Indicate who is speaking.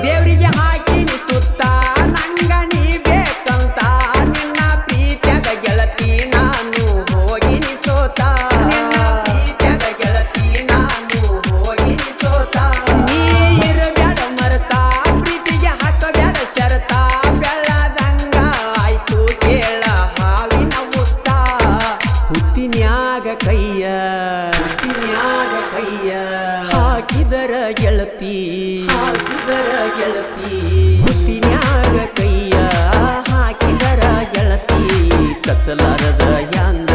Speaker 1: ದೇವರಿಗೆ ಹಾಕಿನಿ ಸುತ್ತ ನಂಗ ನೀ ಬೇಕಂತ ನಿನ್ನ ಪ್ರೀತ್ಯಾಗ ಗೆಳತಿ ನಾನು ಹೋಗಿನಿ ಸೋತ ನಿನ್ನ ಪ್ರೀತ್ಯಾಗ ಗೆಳತಿ ನಾನು ಹೋಗಿನಿ ಸೋತ ನೀ ಇರಬ್ಯಾಡ ಮರತ ಪ್ರೀತಿಗೆ ಹಾಕಬ್ಯಾಡ ಶರತ ಬೆಳ್ಳದಂಗ ಆಯ್ತು ಕೇಳ ಹಾವಿನ ಮುತ್ತ ಹುತ್ತಿನ್ಯಾಗ ಕೈಯ ಹಾಕಿದರ ಗೆಳತಿ ಹುತ್ತಿನ್ಯಾಗ ಕೈಯ ಹಾಕಿದರ ಗೆಳತಿ ಕಚ್ಚಲಾರದ ಹ್ಯಾಂಗ